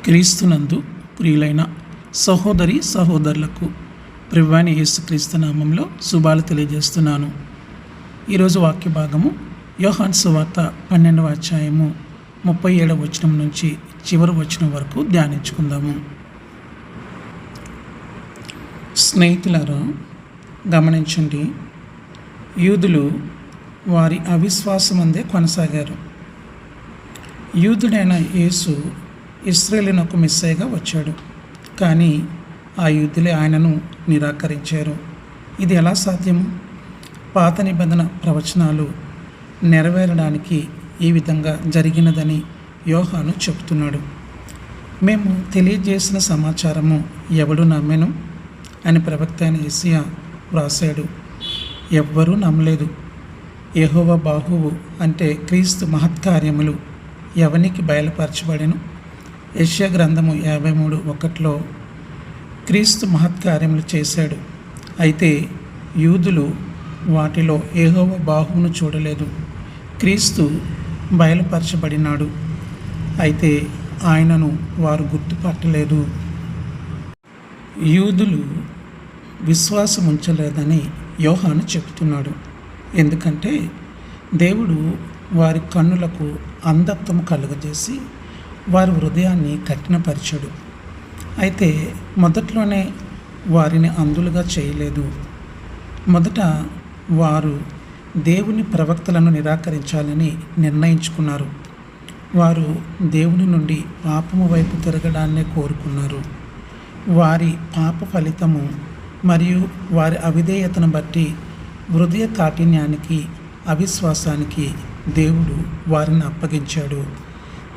క్రీస్తునందు ప్రియులైన సహోదరి సహోదరులకు ప్రభువైన యేసుక్రీస్తు నామంలో శుభాలు తెలియజేస్తున్నాను. ఈరోజు వాక్య భాగము యోహాను సువార్త 12వ అధ్యాయము 37వ వచనం నుంచి చివరి వచనం వరకు ధ్యానించుకుందాము. స్నేహితులారా, గమనించండి, యూదులు వారి అవిశ్వాసమందే కొనసాగారు. యూదుడైన యేసు ఇశ్రాయేలునకు మెస్సీయగా వచ్చాడు, కానీ ఆ యూదులే ఆయనను నిరాకరించారు. ఇది ఎలా సాధ్యము? పాత నిబంధన ప్రవచనాలు నెరవేరడానికి ఈ విధంగా జరిగినదని యోహాను చెబుతున్నాడు. మేము తెలియజేసిన సమాచారము ఎవడు నమ్మెను అని ప్రవక్త అయిన యెషయా వ్రాసాడు. ఎవ్వరూ నమ్మలేదు. యెహోవా బాహువు అంటే క్రీస్తు మహత్కార్యములు ఎవనికి బయలుపరచబడెను? యెషయా గ్రంథము 53:1 క్రీస్తు మహత్కార్యములు చేశాడు. అయితే యూదులు వాటిలో యెహోవా బాహువును చూడలేదు. క్రీస్తు బయలుపరచబడినాడు, అయితే ఆయనను వారు గుర్తుపట్టలేదు. యూదులు విశ్వాసం ఉంచలేదని యోహాను చెబుతున్నాడు. ఎందుకంటే దేవుడు వారి కన్నులకు అంధత్వము కలుగజేసి వారి హృదయాన్ని కఠినపరిచాడు. అయితే మొదట్లోనే వారిని అంధులుగా చేయలేదు. మొదట వారు దేవుని ప్రవక్తలను నిరాకరించాలని నిర్ణయించుకున్నారు. వారు దేవుని నుండి పాపము వైపు తిరగడాన్నే కోరుకున్నారు. వారి పాప ఫలితము మరియు వారి అవిధేయతను బట్టి హృదయ కాఠిన్యానికి, అవిశ్వాసానికి దేవుడు వారిని అప్పగించాడు.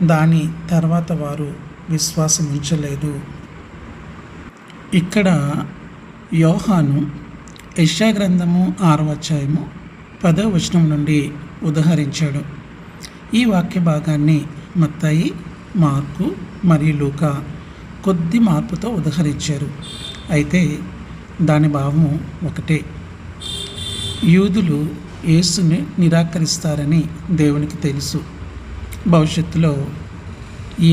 దాని తర్వాత వారు విశ్వాసం ఉంచలేదు. ఇక్కడ యోహాను యెషయా గ్రంథము 6వ అధ్యాయము 10వ వచనం నుండి ఉదహరించాడు. ఈ వాక్య భాగాన్ని మత్తయి, మార్కు మరియు లూకా కొద్ది మార్పుతో ఉదహరించారు. అయితే దాని భావము ఒకటే. యూదులు యేసుని నిరాకరిస్తారని దేవునికి తెలుసు. భవిష్యత్తులో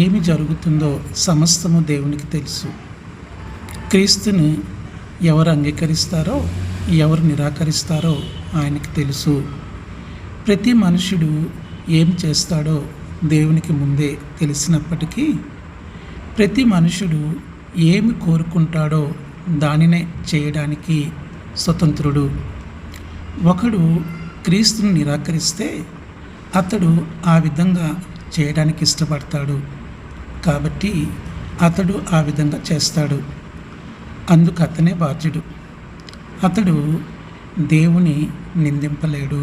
ఏమి జరుగుతుందో సమస్తము దేవునికి తెలుసు. క్రీస్తుని ఎవరు అంగీకరిస్తారో, ఎవరు నిరాకరిస్తారో ఆయనకి తెలుసు. ప్రతి మనుషుడు ఏం చేస్తాడో దేవునికి ముందే తెలిసినప్పటికీ ప్రతి మనుషుడు ఏమి కోరుకుంటాడో దానినే చేయడానికి స్వతంత్రుడు. ఒకడు క్రీస్తుని నిరాకరిస్తే అతడు ఆ విధంగా చేయడానికి ఇష్టపడతాడు, కాబట్టి అతడు ఆ విధంగా చేస్తాడు. అందుకు అతనే బాధ్యుడు. అతడు దేవుని నిందింపలేడు.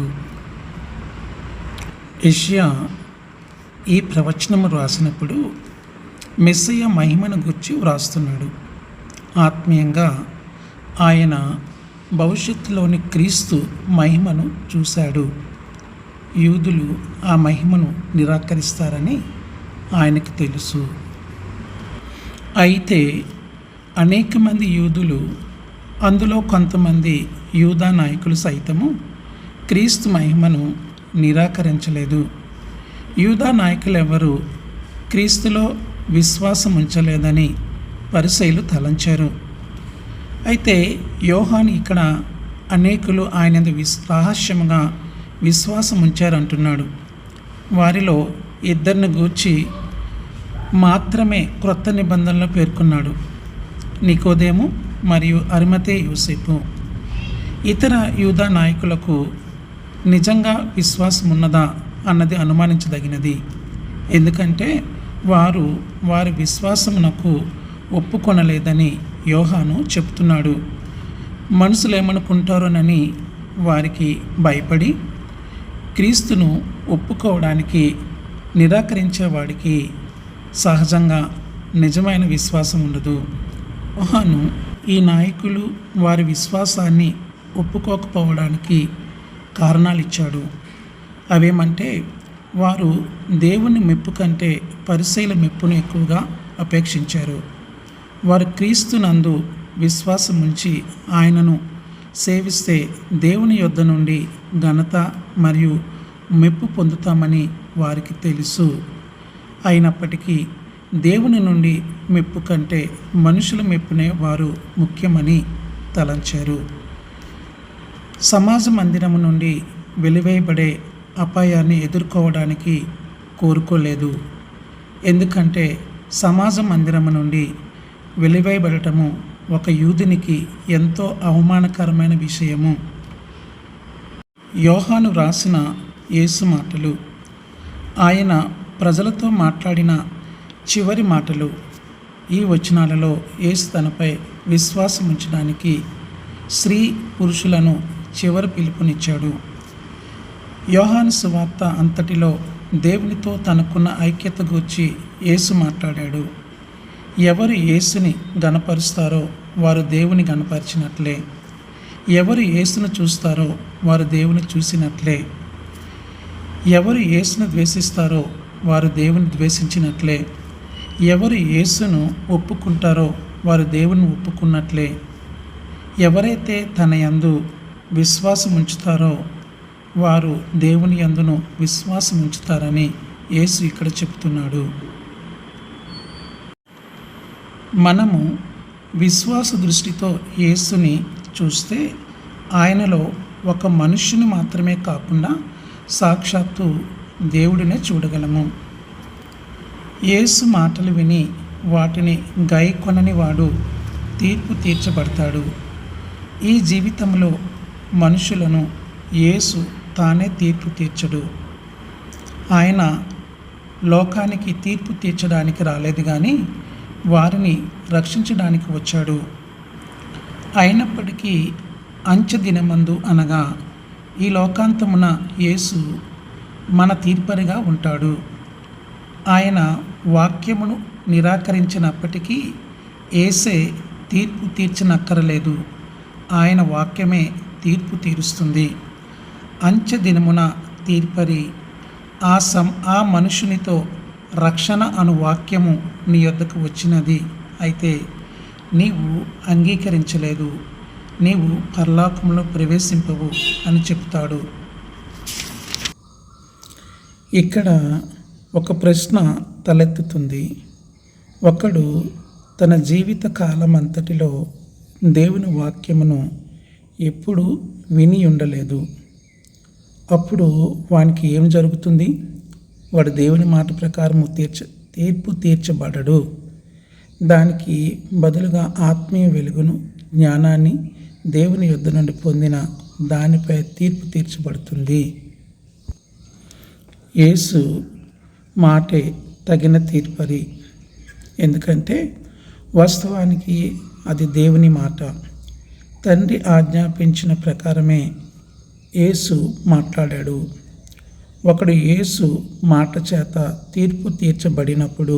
యెషయా ఈ ప్రవచనము రాసినప్పుడు మెస్సీయ మహిమను గురించి వ్రాస్తున్నాడు. ఆత్మీయంగా ఆయన భవిష్యత్తులోని క్రీస్తు మహిమను చూశాడు. యూదులు ఆ మహిమను నిరాకరిస్తారని ఆయనకు తెలుసు. అయితే అనేక మంది యూదులు, అందులో కొంతమంది యూదా నాయకులు సైతము క్రీస్తు మహిమను నిరాకరించలేదు. యూదా నాయకులు ఎవరు క్రీస్తులో విశ్వాసం ఉంచలేదని పరిసయ్యులు తలంచారు. అయితే యోహాను ఇక్కడ అనేకులు ఆయన రహస్యముగా విశ్వాసం ఉంచారంటున్నాడు. వారిలో ఇద్దరిని గూర్చి మాత్రమే క్రొత్త నిబంధనలో పేర్కొన్నాడు: నికోదేము మరియు అరిమతే యోసేపు. ఇతర యూదా నాయకులకు నిజంగా విశ్వాసం ఉన్నదా అన్నది అనుమానించదగినది. ఎందుకంటే వారు వారి విశ్వాసమునకు ఒప్పుకొనలేదని యోహాను చెబుతున్నాడు. మనుషులు ఏమనుకుంటారోనని వారికి భయపడి క్రీస్తును ఒప్పుకోవడానికి నిరాకరించేవాడికి సహజంగా నిజమైన విశ్వాసం ఉండదు. యోహాను ఈ నాయకులు వారి విశ్వాసాన్ని ఒప్పుకోకపోవడానికి కారణాలు ఇచ్చాడు. అవేమంటే, వారు దేవుని మెప్పు కంటే పరిసయ్యుల మెప్పును ఎక్కువగా అపేక్షించారు. వారు క్రీస్తునందు విశ్వాసం ఉంచి ఆయనను సేవిస్తే దేవుని యొద్ద నుండి ఘనత మరియు మెప్పు పొందుతామని వారికి తెలుసు. అయినప్పటికీ దేవుని నుండి మెప్పు కంటే మనుషుల మెప్పునే వారు ముఖ్యమని తలంచారు. సమాజ మందిరము నుండి వెలివేయబడే అపాయాన్ని ఎదుర్కోవడానికి కోరుకోలేదు. ఎందుకంటే సమాజ మందిరము నుండి వెలివేయబడటము ఒక యూదునికి ఎంతో అవమానకరమైన విషయము. యోహాను రాసిన యేసు మాటలు, ఆయన ప్రజలతో మాట్లాడిన చివరి మాటలు. ఈ వచనాలలో యేసు తనపై విశ్వాసం ఉంచడానికి స్త్రీ పురుషులను చివరి పిలుపునిచ్చాడు. యోహాను సువార్త అంతటిలో దేవునితో తనకున్న ఐక్యత గూర్చి యేసు మాట్లాడాడు. ఎవరు యేసుని గణపరుస్తారో వారు దేవుని గణపరిచినట్లే, ఎవరు యేసును చూస్తారో వారు దేవుని చూసినట్లే, ఎవరు యేసును ద్వేషిస్తారో వారు దేవుని ద్వేషించినట్లే, ఎవరు యేసును ఒప్పుకుంటారో వారు దేవుని ఒప్పుకున్నట్లే, ఎవరైతే తన యందు విశ్వాసం ఉంచుతారో వారు దేవుని యందును విశ్వాసం ఉంచుతారని యేసు ఇక్కడ చెప్తున్నాడు. మనము విశ్వాస దృష్టితో యేసుని చూస్తే ఆయనలో ఒక మనుష్యుని మాత్రమే కాకుండా సాక్షాత్తు దేవుడినే చూడగలము. యేసు మాటలు విని వాటిని గైకొనని వాడు తీర్పు తీర్చబడతాడు. ఈ జీవితంలో మనుషులను యేసు తానే తీర్పు తీర్చడు. ఆయన లోకానికి తీర్పు తీర్చడానికి రాలేదు కానీ వారిని రక్షించడానికి వచ్చాడు. అయినప్పటికీ అంచె దినమందు అనగా ఈ లోకాంతమున యేసు మన తీర్పరిగా ఉంటాడు. ఆయన వాక్యమును నిరాకరించినప్పటికీ యేసే తీర్పు తీర్చనక్కరలేదు. ఆయన వాక్యమే తీర్పు తీరుస్తుంది. అంచె దినమున తీర్పరి ఆ మనుషునితో రక్షణ అను వాక్యము నీ యొద్దకు వచ్చినది, అయితే నీవు అంగీకరించలేదు, నీవు పరలోకంలో ప్రవేశింపవు అని చెప్తాడు. ఇక్కడ ఒక ప్రశ్న తలెత్తుతుంది. ఒకడు తన జీవిత కాలం అంతటిలో దేవుని వాక్యమును ఎప్పుడు విని ఉండలేదు. అప్పుడు వానికి ఏం జరుగుతుంది? వాడు దేవుని మాట ప్రకారము తీర్పు తీర్చబడడు. దానికి బదులుగా ఆత్మీయ వెలుగును, జ్ఞానాన్ని దేవుని యొద్ద నుండి పొందిన దానిపై తీర్పు తీర్చబడుతుంది. యేసు మాటే తగిన తీర్పరి. ఎందుకంటే వాస్తవానికి అది దేవుని మాట. తండ్రి ఆజ్ఞాపించిన ప్రకారమే యేసు మాట్లాడాడు. ఒకడు యేసు మాట చేత తీర్పు తీర్చబడినప్పుడు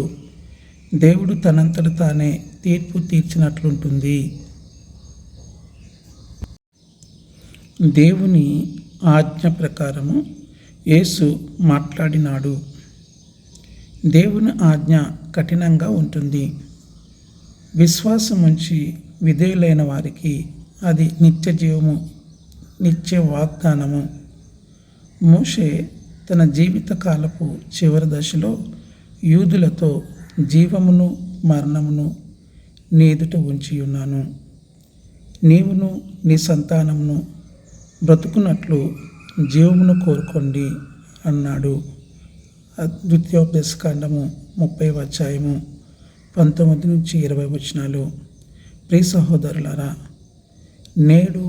దేవుడు తనంతట తానే తీర్పు తీర్చినట్లుంటుంది. దేవుని ఆజ్ఞ ప్రకారము యేసు మాట్లాడినాడు. దేవుని ఆజ్ఞ కఠినంగా ఉంటుంది. విశ్వాసం ఉంచి విధేయులైన వారికి అది నిత్య జీవము, నిత్య వాగ్దానము. మోషే తన జీవితకాలపు చివరి దశలో యూదులతో జీవమును మరణమును నీ ఎదుట ఉంచి ఉన్నాను, నీవును నీ సంతానమును బ్రతుకున్నట్లు జీవమును కోరుకోండి అన్నాడు. ద్వితీయోపదేశకాండము 30వ అధ్యాయము 19 నుంచి 20 వచనాలు. ప్రియ సహోదరులారా, నేడు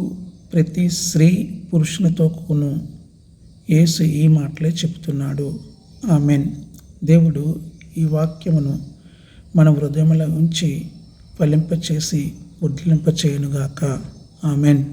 ప్రతి స్త్రీ పురుషునితో కూను యేసు ఈ మాటలే చెప్తున్నాడు. ఆమెన్. దేవుడు ఈ వాక్యమును మన హృదయములో ఉంచి ఫలింపచేసి ఉద్ధరింపచేయునుగాక. ఆమెన్.